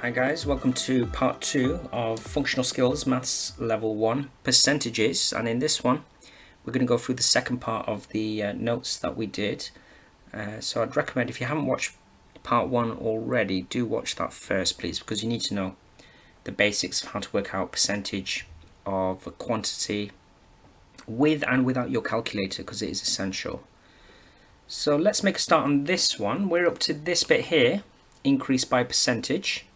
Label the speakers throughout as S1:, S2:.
S1: Hi guys, welcome to part 2 of Functional Skills Maths Level 1 Percentages, and in this one we're going to go through the second part of the notes that we did. So I'd recommend, if you haven't watched part 1 already, do watch that first please, because you need to know the basics of how to work out percentage of a quantity with and without your calculator, because it is essential. So let's make a start on this one. We're up to this bit here, increase by percentage.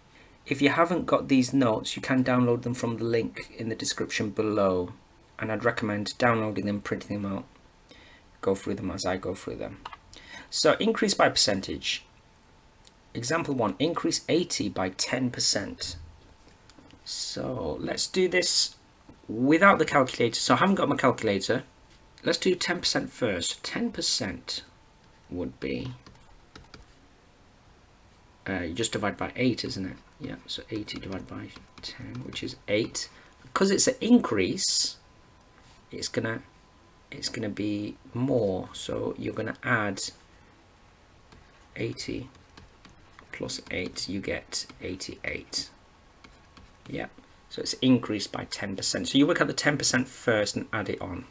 S1: If you haven't got these notes, you can download them from the link in the description below, and I'd recommend downloading them, printing them out, go through them as I go through them. So increase by percentage. Example 1, increase 80 by 10%. So let's do this without the calculator. So I haven't got my calculator. Let's do 10% first. 10% would be, you just divide by 8, isn't it? Yeah, so 80 divided by 10, which is 8. Because it's an increase, it's gonna be more. So you're gonna add 80 plus 8, you get 88. Yeah, so it's increased by 10%. So you work out the 10% first and add it on.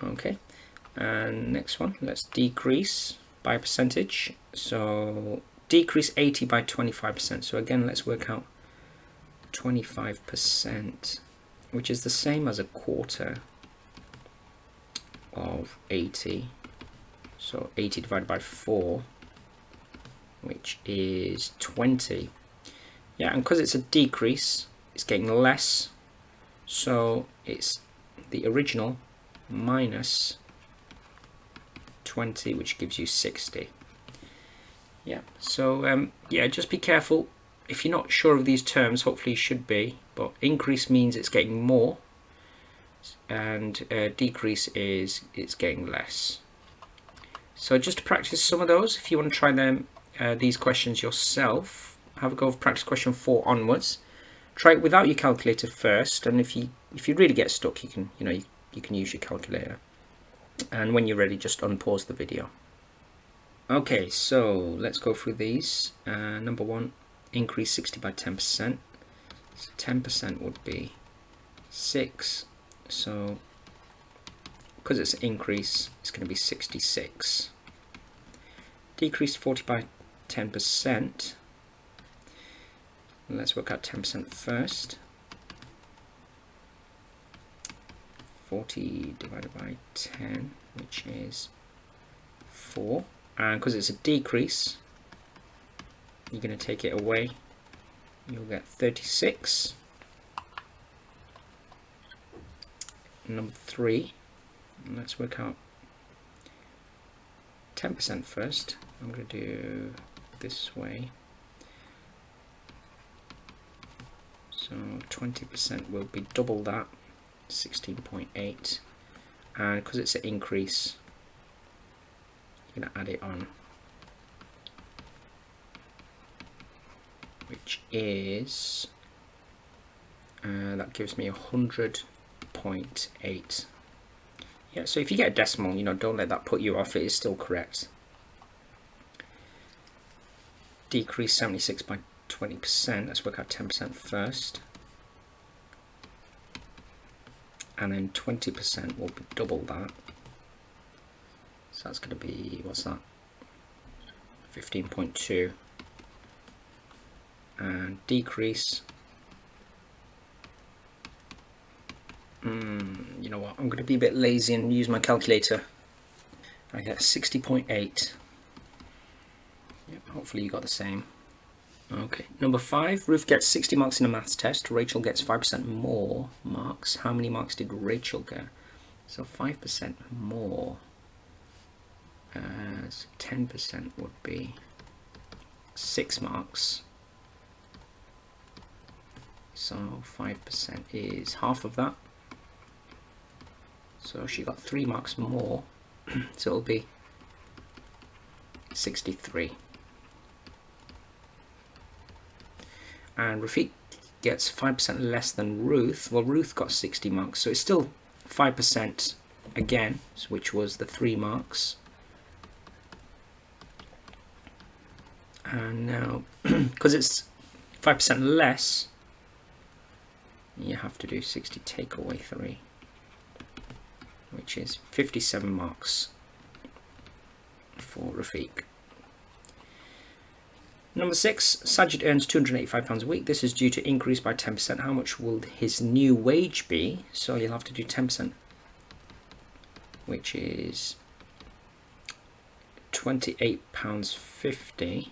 S1: Okay, and next one, let's decrease by percentage. So decrease 80 by 25%. So again, let's work out 25%, which is the same as a quarter of 80. So 80 divided by 4, which is 20. Yeah, and because it's a decrease, it's getting less. So it's the original minus 20, which gives you 60. Yeah, so yeah, just be careful. If you're not sure of these terms, hopefully you should be, but increase means it's getting more, and decrease is it's getting less. So just to practice some of those, if you want to try them, these questions yourself, have a go of practice question 4 onwards. Try it without your calculator first, and if you really get stuck, you can you can use your calculator. And when you're ready, just unpause the video. Okay, so let's go through these. Number 1, increase 60 by 10%. So 10% would be 6. So because it's an increase, it's going to be 66. Decrease 40 by 10%. Let's work out 10% first. 40 divided by 10, which is 4. And because it's a decrease, you're going to take it away. You'll get 36. Number 3, let's work out 10% first. I'm going to do this way. So 20% will be double that, 16.8. And because it's an increase, you're going to add it on, which is that gives me 100.8. Yeah, so if you get a decimal, don't let that put you off. It is still correct. Decrease 76 by 20%. Let's work out 10% first, and then 20% will be double that. So that's going to be, what's that? 15.2. And decrease. You know what? I'm going to be a bit lazy and use my calculator. I get 60.8. Yep, hopefully you got the same. Okay, number 5. Ruth gets 60 marks in a maths test. Rachel gets 5% more marks. How many marks did Rachel get? So 5% more. 10% would be 6 marks. So 5% is half of that. So she got 3 marks more. So it'll be 63. And Rafiq gets 5% less than Ruth. Well, Ruth got 60 marks, so it's still 5% again, which was the 3 marks. And now, because it's 5% less, you have to do 60 take away 3, which is 57 marks for Rafiq. Number 6, Sajid earns £285 a week. This is due to increase by 10%. How much will his new wage be? So you'll have to do 10%, which is £28.50.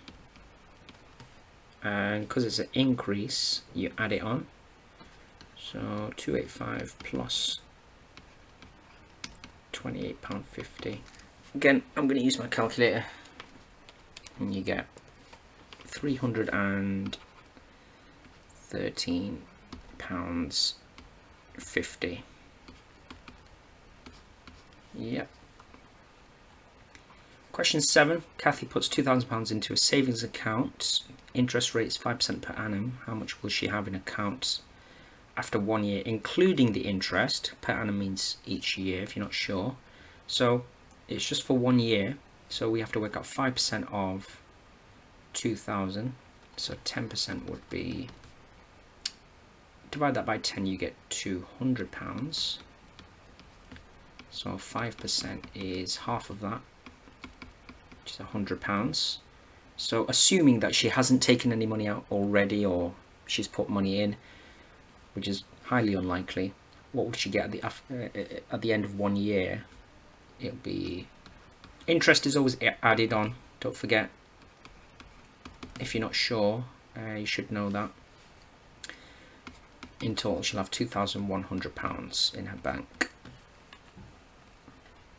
S1: And because it's an increase, you add it on. So 285 plus £28.50. Again, I'm going to use my calculator, and you get £313.50. Yep. Question 7. Kathy puts £2,000 into a savings account. Interest rate is 5% per annum. How much will she have in accounts after 1 year, including the interest? Per annum means each year, if you're not sure. So it's just for 1 year. So we have to work out 5% of 2,000. So 10% would be, divide that by 10, you get £200. So 5% is half of that, which is £100. So assuming that she hasn't taken any money out already, or she's put money in, which is highly unlikely, what would she get at the end of 1 year? It'll be, interest is always added on, don't forget. If you're not sure, you should know that. In total, she'll have £2,100 in her bank.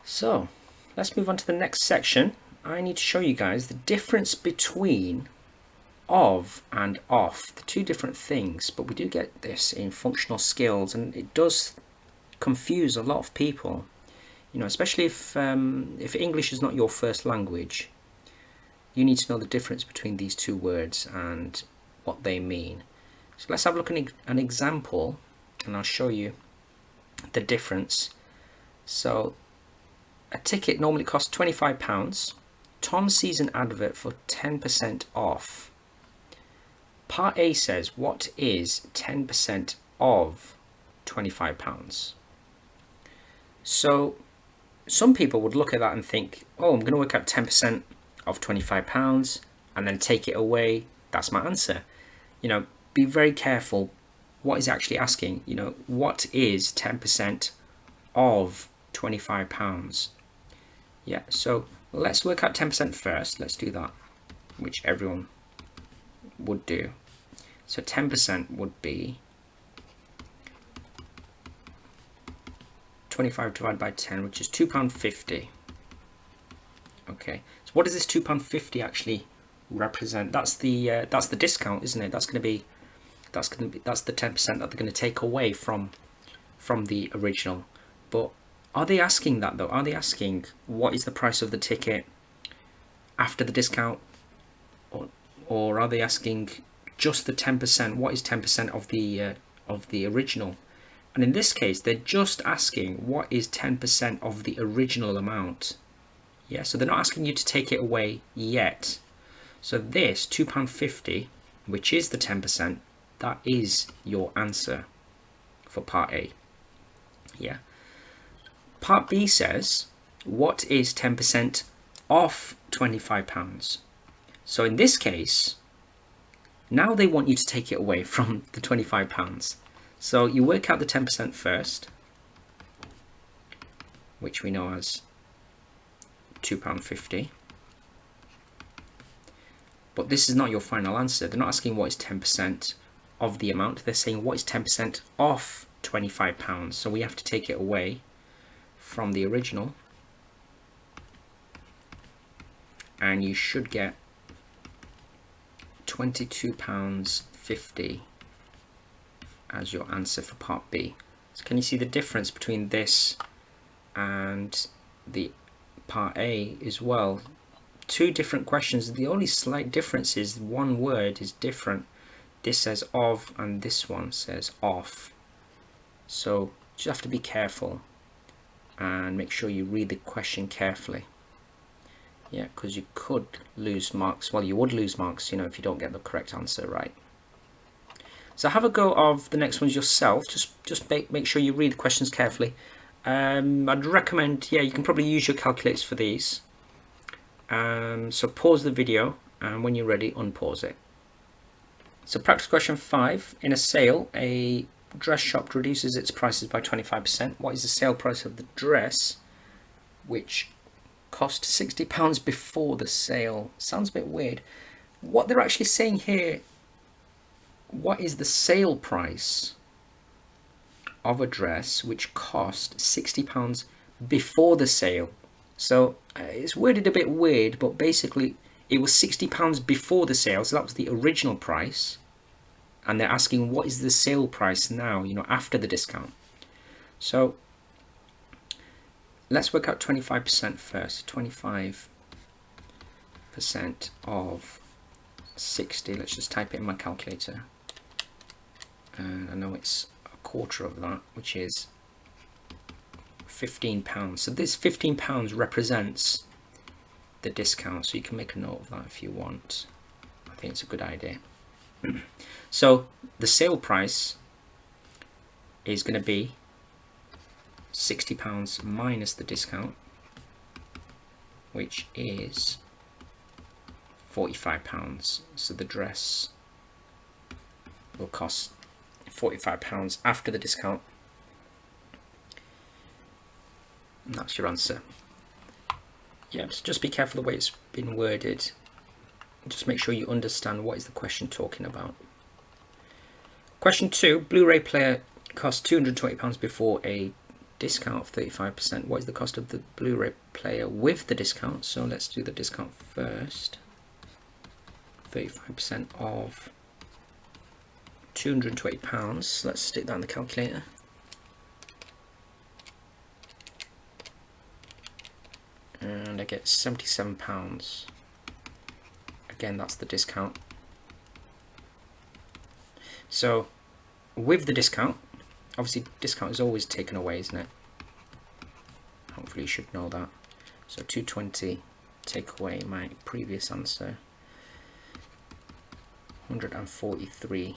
S1: So let's move on to the next section. I need to show you guys the difference between of and off, the two different things, but we do get this in functional skills, and it does confuse a lot of people, you know, especially if English is not your first language. You need to know the difference between these two words and what they mean. So let's have a look at an example, and I'll show you the difference. So a ticket normally costs £25. Tom sees an advert for 10% off. Part A says, what is 10% of £25? So some people would look at that and think, oh, I'm going to work out 10% of £25 and then take it away. That's my answer. You know, be very careful what is actually asking. You know, what is 10% of £25? Yeah, so let's work out 10% first. Let's do that, which everyone would do. So 10% would be 25 divided by 10, which is £2.50. Okay, so what does this £2.50 actually represent? That's the discount, isn't it? That's the 10% that they're going to take away from the original. But are they asking that though? Are they asking what is the price of the ticket after the discount, or are they asking just the 10%? What is 10% of the original? And in this case, they're just asking what is 10% of the original amount. Yeah, so they're not asking you to take it away yet. So this £2.50, which is the 10%, that is your answer for part A. Yeah. Part B says, what is 10% off £25? So in this case, now they want you to take it away from the £25. So you work out the 10% first, which we know as £2.50. But this is not your final answer. They're not asking what is 10% of the amount. They're saying what is 10% off £25. So we have to take it away from the original. And you should get £22.50 as your answer for part B. So can you see the difference between this and the part A as well? Two different questions. The only slight difference is one word is different. This says of and this one says off. So you have to be careful and make sure you read the question carefully. Yeah, because you could lose marks. Well, you would lose marks, you know, if you don't get the correct answer right. So have a go of the next ones yourself. Just make sure you read the questions carefully. I'd recommend, yeah, you can probably use your calculators for these. So pause the video, and when you're ready, unpause it. So practice question 5. In a sale, a dress shop reduces its prices by 25%. What is the sale price of the dress which cost £60 before the sale? Sounds a bit weird. What they're actually saying here, what is the sale price of a dress which cost £60 before the sale? So it's worded a bit weird, but basically it was £60 before the sale, so that was the original price, and they're asking what is the sale price now, you know, after the discount. So let's work out 25% first. 25% of 60, let's just type it in my calculator, and I know it's a quarter of that, which is £15. So this £15 represents the discount, so you can make a note of that if you want. I think it's a good idea. So the sale price is going to be £60 minus the discount, which is £45. So the dress will cost £45 after the discount. And that's your answer. Yeah, just be careful the way it's been worded. Just make sure you understand what is the question talking about. Question 2, Blu-ray player cost £220 before a discount of 35%. What is the cost of the Blu-ray player with the discount? So let's do the discount first. 35% of £220. Let's stick that in the calculator. And I get £77. Again, that's the discount. So with the discount, obviously discount is always taken away, isn't it? Hopefully you should know that. So 220 take away my previous answer, £143.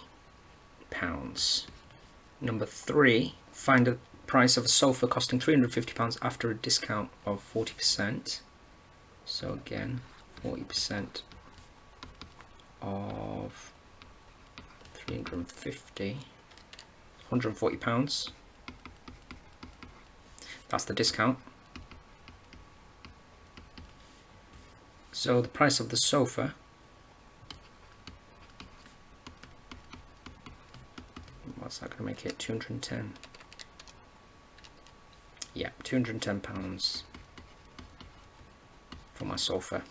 S1: Number 3, find the price of a sofa costing £350 after a discount of 40%. So again, 40% of 350, £140. That's the discount. So the price of the sofa, what's that going to make it? 210. Yeah, £210 for my sofa.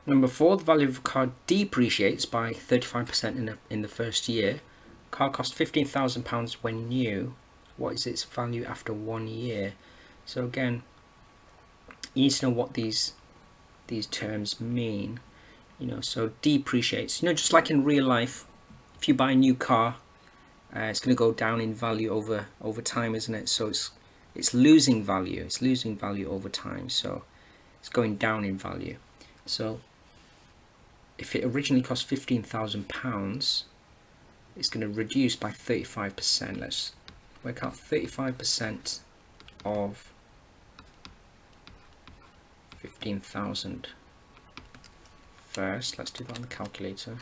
S1: Number 4, the value of a car depreciates by 35% in the first year. Car cost £15,000 when new. What is its value after 1 year? So again, you need to know what these terms mean. You know, so depreciates. You know, just like in real life, if you buy a new car, it's going to go down in value over time, isn't it? So it's losing value. It's losing value over time. So it's going down in value. So if it originally cost £15,000, it's going to reduce by 35%. Let's work out 35% of 15,000 first. Let's do that on the calculator.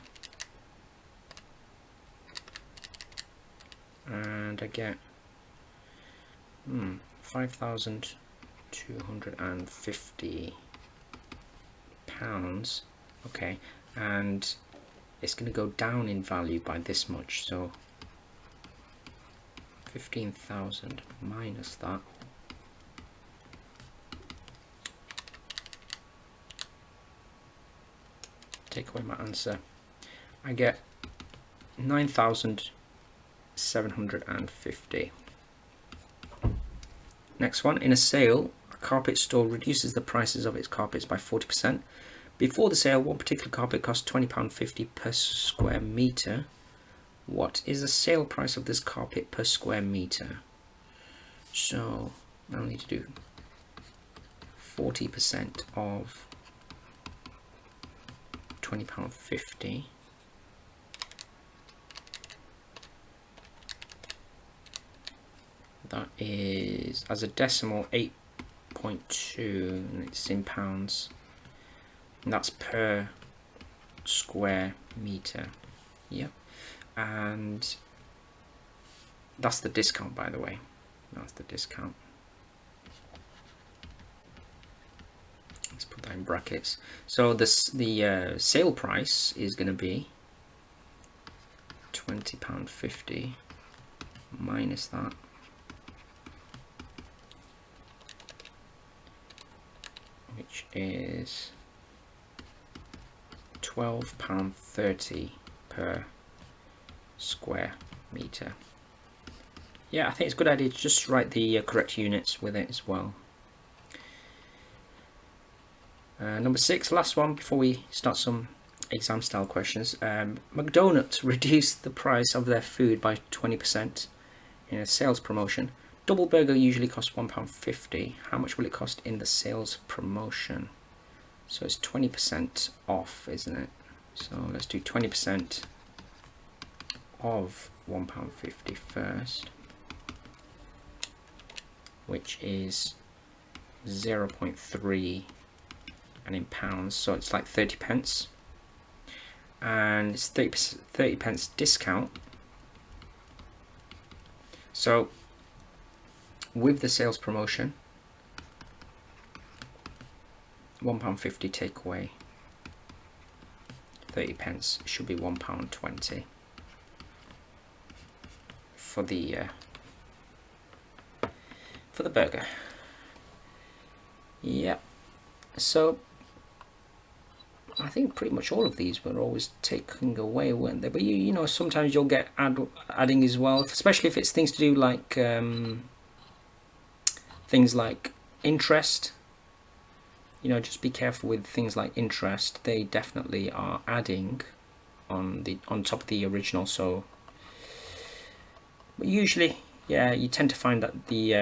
S1: And I get £5,250. Okay, and it's going to go down in value by this much, so 15,000 minus that, take away my answer, I get 9,750. Next one, in a sale, a carpet store reduces the prices of its carpets by 40%. Before the sale, one particular carpet cost £20.50 per square meter. What is the sale price of this carpet per square meter? So I'll need to do 40% of £20.50. That is, as a decimal, 8.2, and it's in pounds. And that's per square meter. Yep. And that's the discount, by the way. That's the discount. Let's put that in brackets. So the sale price is going to be £20.50 minus that, which is £12.30 per square meter. Yeah, I think it's a good idea to just write the correct units with it as well. Number 6, last one before we start some exam style questions. McDonald's reduced the price of their food by 20% in a sales promotion. Double burger usually costs £1.50. How much will it cost in the sales promotion? So it's 20% off, isn't it? So let's do 20% of £1.50 first, which is 0.3, and in pounds, so it's like 30 pence, and it's 30 pence discount. So with the sales promotion, £1.50 take away 30 pence should be £1.20 for the burger. Yep. So I think pretty much all of these were always taken away, weren't they? But you know, sometimes you'll get adding as well, especially if it's things to do like things like interest. You know, just be careful with things like interest. They definitely are adding on top of the original. So, but usually, yeah, you tend to find that the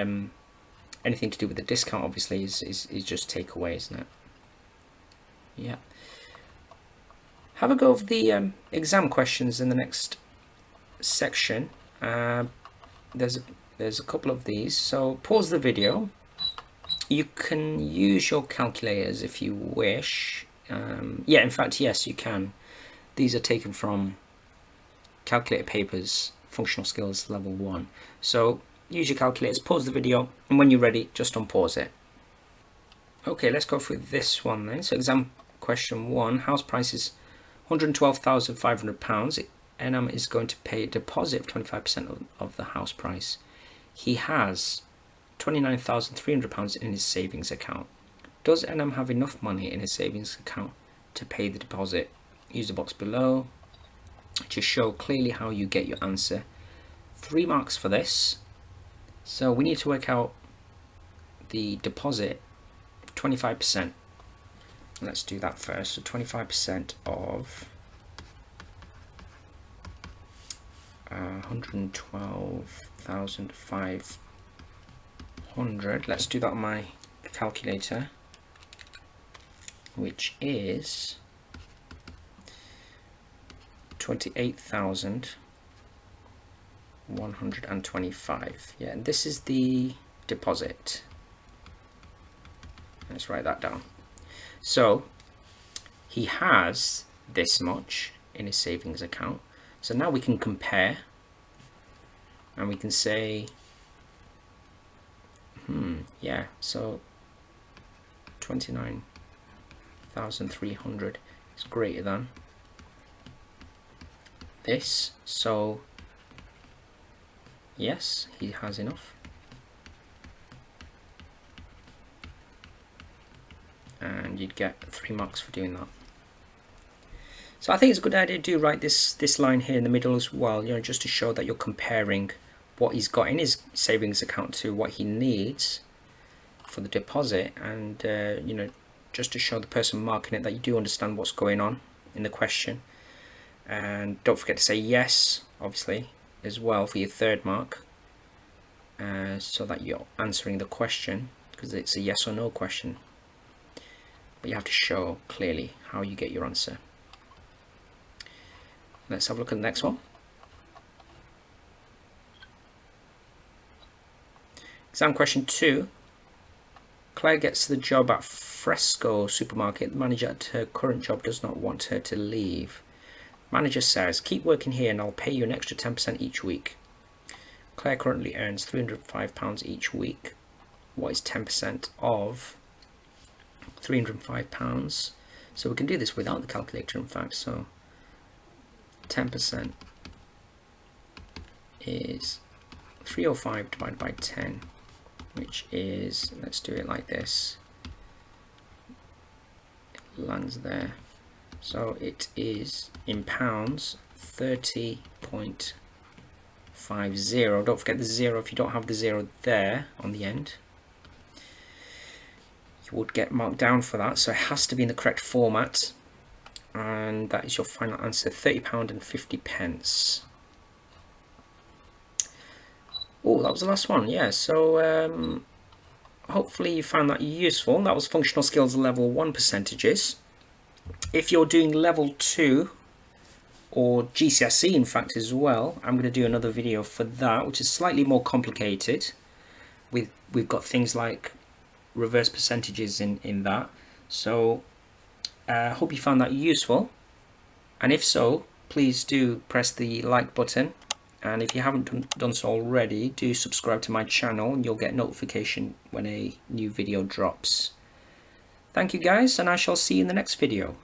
S1: anything to do with the discount obviously is just take away, isn't it? Yeah. Have a go of the exam questions in the next section. There's a couple of these, so pause the video. You can use your calculators if you wish. Yeah, in fact, yes, you can. These are taken from Calculator Papers, Functional Skills Level 1. So use your calculators, pause the video, and when you're ready, just unpause it. Okay, let's go through this one then. So exam question 1, house price is £112,500. Enam is going to pay a deposit of 25% of the house price. He has £29,300 in his savings account. Does Enam have enough money in his savings account to pay the deposit? Use the box below to show clearly how you get your answer. 3 marks for this. So we need to work out the deposit, 25%. Let's do that first. So 25% of 112,500. Let's do that on my calculator, which is 28,125. Yeah, and this is the deposit. Let's write that down. So he has this much in his savings account. So now we can compare, and we can say, yeah, so 29,300 is greater than this. So yes, he has enough. And you'd get 3 marks for doing that. So I think it's a good idea to write this line here in the middle as well, you know, just to show that you're comparing what he's got in his savings account to what he needs for the deposit, and you know, just to show the person marking it that you do understand what's going on in the question. And don't forget to say yes, obviously, as well for your 3rd mark, so that you're answering the question, because it's a yes or no question. but you have to show clearly how you get your answer. Let's have a look at the next one. Exam question 2. Claire gets the job at Fresco supermarket. The manager at her current job does not want her to leave. Manager says, keep working here and I'll pay you an extra 10% each week. Claire currently earns £305 each week. What is 10% of £305? So we can do this without the calculator, in fact. So 10% is 305 divided by 10, which is, let's do it like this. It lands there. So it is in pounds 30.50. Don't forget the 0. If you don't have the 0 there on the end, you would get marked down for that. So it has to be in the correct format. And that is your final answer, £30.50. Oh, that was the last one. Yeah, so hopefully you found that useful. That was functional skills level 1 percentages. If you're doing level 2 or GCSE in fact as well, I'm going to do another video for that, which is slightly more complicated. We've got things like reverse percentages in that. So I hope you found that useful, and if so, please do press the like button, and if you haven't done so already, do subscribe to my channel and you'll get notification when a new video drops. Thank you guys, and I shall see you in the next video.